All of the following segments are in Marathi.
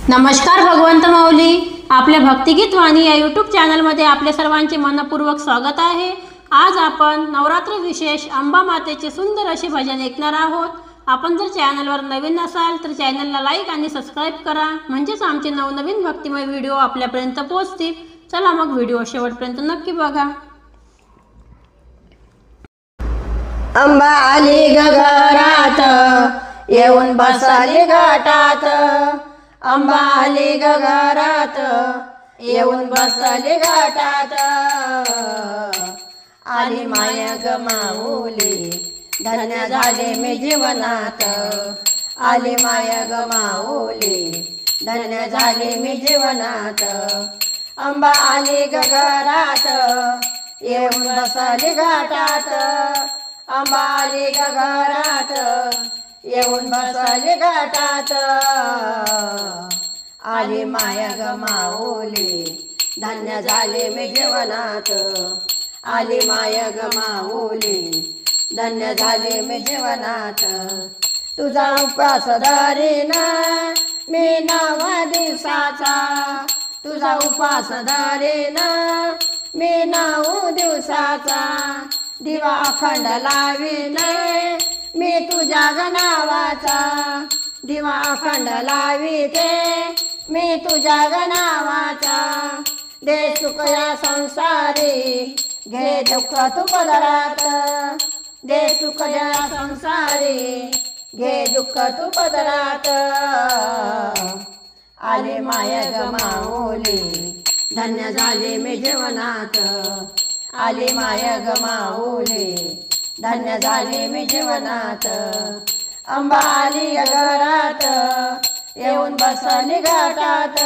नमस्कार भगवंत माऊली, आपल्या भक्तिगीत वाणी या यूट्यूब चॅनलमध्ये आपल्या सर्वांचे मनपूर्वक स्वागत आहे। आज आपण नवरात्र विशेष अंबा मातेचे सुंदर असे भजन ऐकणार आहोत। आपण जर चॅनलवर नवीन असाल तर चॅनलला लाईक आणि सबस्क्राईब करा, म्हणजेच आमचे नवनवीन भक्तिमय व्हिडिओ आपल्यापर्यंत पोहोचतील। चला मग व्हिडिओ शेवटपर्यंत नक्की बघा। अंबा आली घरात येऊन बसली घाटात, अंबा आली घरात येऊन बसली घाटात। आली माय ग माऊली धन्य झाले मी जीवनात, आली माय ग माऊली धन्य झाले मी जीवनात। अंबा आली घरात येऊन बसली घाटात, अंबा आली घरात येऊन बसली घाटात। आली माय ग माऊली धन्य झाले मी जीवनात, आली माय ग माऊली धन्य झाले मी जीवनात। तुझा उपास धरीन मी 9 दिवसाचा, तुझा उपास धरीन मी 9 दिवसाचा। दिवा अखंड लावीन मी तुझ्या नावाचा, दिवा अखंड लावीते मी तुझ्या नावाचा। दे सुख या संसारी घे दुःख तू पदरात, दे सुख या संसारी घे दुःख तू पदरात। आली माय ग माऊली धन्य झाले मी जीवनात, आली माय ग माऊली धन्य झाले मी जीवनात। अंबा आली घरात येऊन बसली घाटात,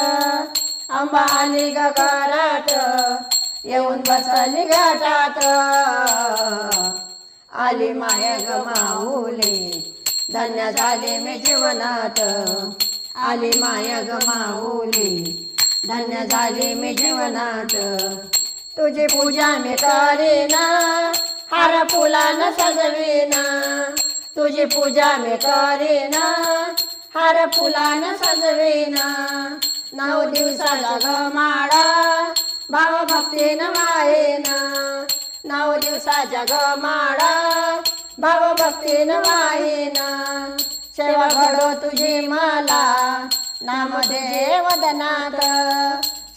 अंबा आली घरात येऊन बसली घाटात। आली माय ग माऊली धन्य झाले मी जीवनात, आली माय ग माऊली धन्य झाले मी जीवनात। तुझी पूजा मी करीन हार फुलानं सजवीन, तुझी पूजा मी करीन हार फुलानं सजवीन। 9 दिवसाचा गमाळा भाव भक्तीनं वाहीन, 9 दिवसाचा गमाळा भाव भक्तीनं वाहीन। सेवा घडो तुझी मला नामदे वदनात,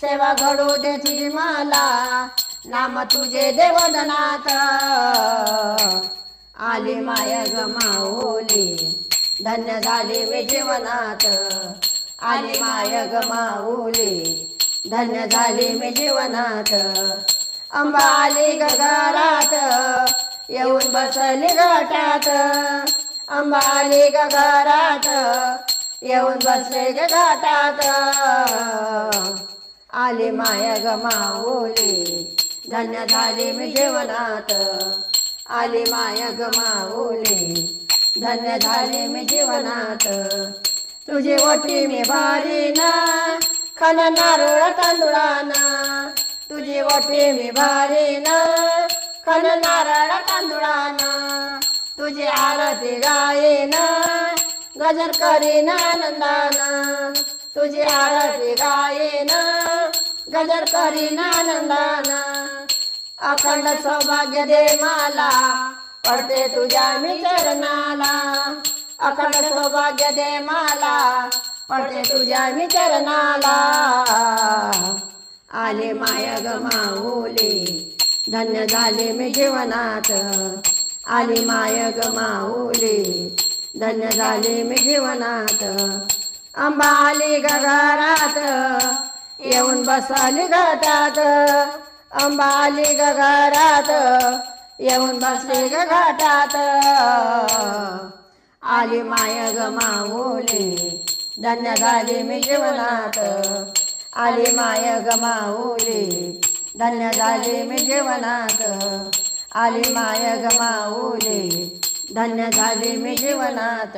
सेवा घडू दे तुझी मला नाम तुझे देवदनात। आली माय ग माऊली धन्य झाले मी जीवनात, आली माय ग माऊली धन्य झाले मी जीवनात। अंबा आली घरात येऊन बसली घाटात, अंबा आली घरात येऊन बसले घाटात। आली माय ग माऊली धन्य झाले मी जीवनात, आली माय ग माऊली धन्य झाले मी जीवनात। तुझी ओटी मी भरीन खण नारळ तांदुळाना, तुझी ओटी मी भरीन खण नारळ तांदुळाना। तुझी आरती गाईन गजर करीन आनंदाना, तुझी आरती गाईन गजर करीन आनंदाना। अखंड सौभाग्य दे मला पडते तुझ्या मी चरणाला, अखंड सौभाग्य दे मला पडते तुझ्या मी चरणाला। आली माय ग माऊली धन्य झाले मी जीवनात, आली माय ग माऊली धन्य झाले मी जीवनात। अंबा आली घरात येऊन बसली घाटात, अंबा आली घरात येऊन बसली घाटात। आली माय ग माऊली धन्य झाली मी जीवनात, आली माय ग माऊली धन्य झाली मी जीवनात, आली माय ग माऊली धन्य झाली मी जीवनात।